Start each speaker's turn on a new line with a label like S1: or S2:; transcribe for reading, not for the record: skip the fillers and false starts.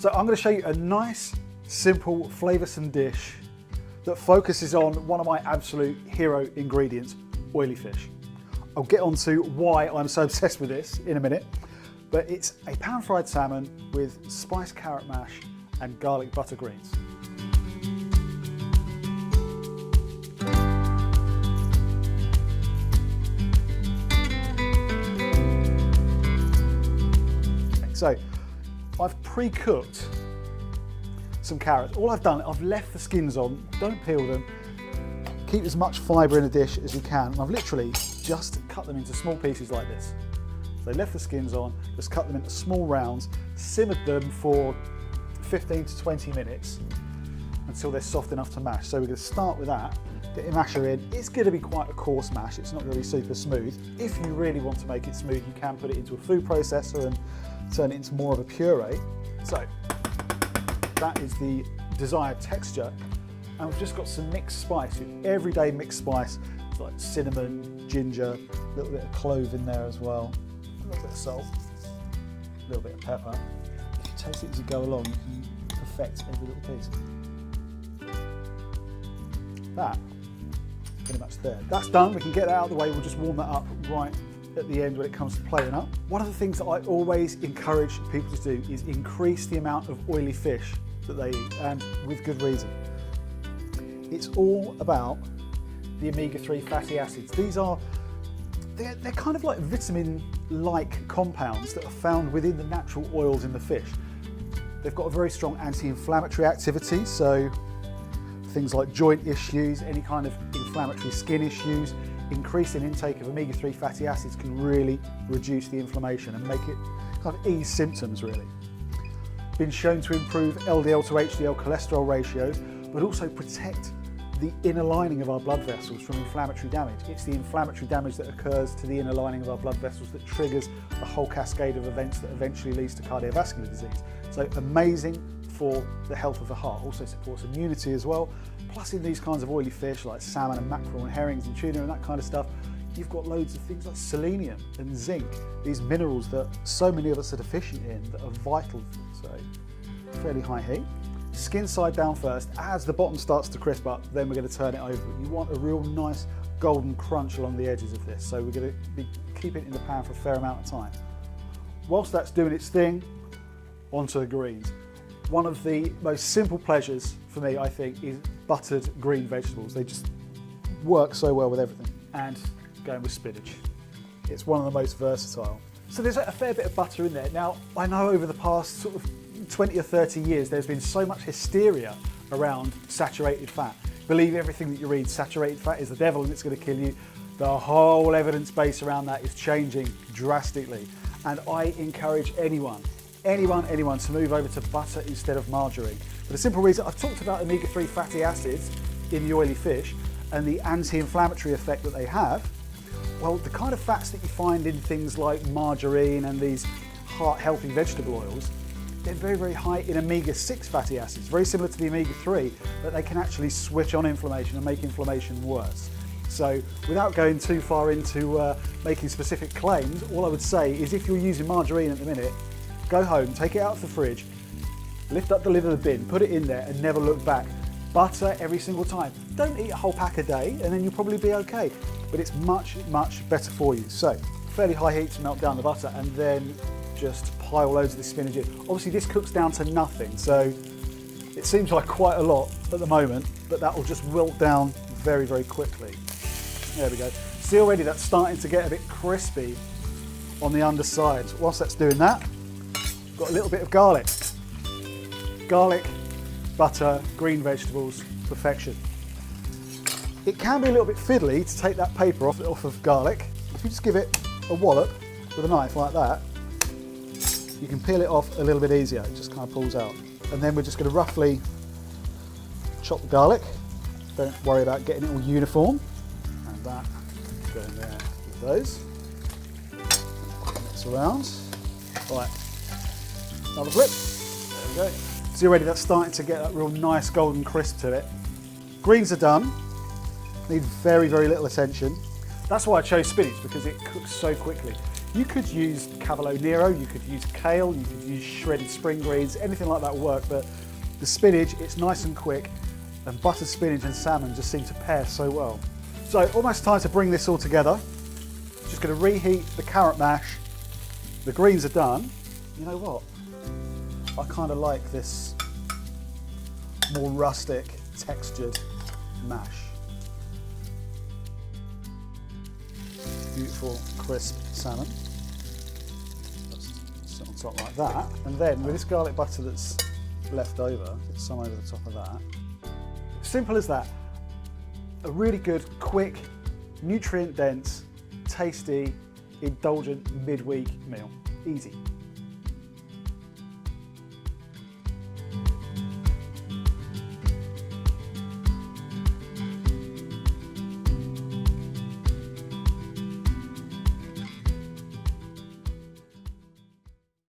S1: So I'm going to show you a nice, simple, flavoursome dish that focuses on one of my absolute hero ingredients, oily fish. I'll get on to why I'm so obsessed with this in a minute, but it's a pan-fried salmon with spiced carrot mash and garlic butter greens. So I've pre-cooked some carrots. All I've done, I've left the skins on, don't peel them, keep as much fibre in a dish as you can. And I've literally just cut them into small pieces like this. So I left the skins on, just cut them into small rounds, simmered them for 15 to 20 minutes until they're soft enough to mash. So we're going to start with that, get your masher in. It's going to be quite a coarse mash, it's not going to be super smooth. If you really want to make it smooth, you can put it into a food processor and turn it into more of a puree. So that is the desired texture. And we've just got some mixed spice, everyday mixed spice, like cinnamon, ginger, a little bit of clove in there as well, a little bit of salt, a little bit of pepper. If you taste it as you go along, you can perfect every little piece. That, pretty much there. That's done, we can get that out of the way, we'll just warm that up right at the end when it comes to plating up. One of the things that I always encourage people to do is increase the amount of oily fish that they eat, and with good reason. It's all about the omega-3 fatty acids. They're kind of like vitamin-like compounds that are found within the natural oils in the fish. They've got a very strong anti-inflammatory activity, so things like joint issues, any kind of inflammatory skin issues, increasing intake of omega-3 fatty acids can really reduce the inflammation and make it kind of ease symptoms really. Been shown to improve LDL to HDL cholesterol ratios, but also protect the inner lining of our blood vessels from inflammatory damage. It's the inflammatory damage that occurs to the inner lining of our blood vessels that triggers the whole cascade of events that eventually leads to cardiovascular disease. So amazing for the health of the heart, also supports immunity as well. Plus in these kinds of oily fish like salmon and mackerel and herrings and tuna and that kind of stuff, you've got loads of things like selenium and zinc, these minerals that so many of us are deficient in that are vital. So fairly high heat. Skin side down first. As the bottom starts to crisp up, then we're going to turn it over. You want a real nice golden crunch along the edges of this, so we're going to be keeping it in the pan for a fair amount of time. Whilst that's doing its thing, onto the greens. One of the most simple pleasures for me, I think, is buttered green vegetables. They just work so well with everything. And going with spinach. It's one of the most versatile. So there's a fair bit of butter in there. Now, I know over the past sort of 20 or 30 years, there's been so much hysteria around saturated fat. Believe everything that you read, saturated fat is the devil and it's going to kill you. The whole evidence base around that is changing drastically. And I encourage anyone to move over to butter instead of margarine. For the simple reason, I've talked about omega-3 fatty acids in the oily fish and the anti-inflammatory effect that they have. Well, the kind of fats that you find in things like margarine and these heart-healthy vegetable oils, they're very, very high in omega-6 fatty acids, very similar to the omega-3, but they can actually switch on inflammation and make inflammation worse. So without going too far into making specific claims, all I would say is if you're using margarine at the minute, go home, take it out of the fridge, lift up the lid of the bin, put it in there and never look back. Butter every single time. Don't eat a whole pack a day and then you'll probably be okay. But it's much, much better for you. So, fairly high heat to melt down the butter and then just pile loads of this spinach in. Obviously this cooks down to nothing, so it seems like quite a lot at the moment, but that will just wilt down very, very quickly. There we go. See already that's starting to get a bit crispy on the underside. Whilst that's doing that, got a little bit of garlic. Garlic, butter, green vegetables, perfection. It can be a little bit fiddly to take that paper off of garlic. If you just give it a wallop with a knife like that, you can peel it off a little bit easier. It just kind of pulls out. And then we're just going to roughly chop the garlic. Don't worry about getting it all uniform. And that going there with those. Mix around. Right, another flip. There we go. See already that's starting to get that real nice golden crisp to it. Greens are done. Need very, very little attention. That's why I chose spinach, because it cooks so quickly. You could use cavolo nero, you could use kale, you could use shredded spring greens, anything like that will work, but the spinach, it's nice and quick, and buttered spinach and salmon just seem to pair so well. So almost time to bring this all together. Just going to reheat the carrot mash. The greens are done. You know what? I kind of like this more rustic, textured mash. Beautiful, crisp salmon. Just sit on top like that. And then with this garlic butter that's left over, get some over the top of that. Simple as that. A really good, quick, nutrient-dense, tasty, indulgent midweek meal. Easy.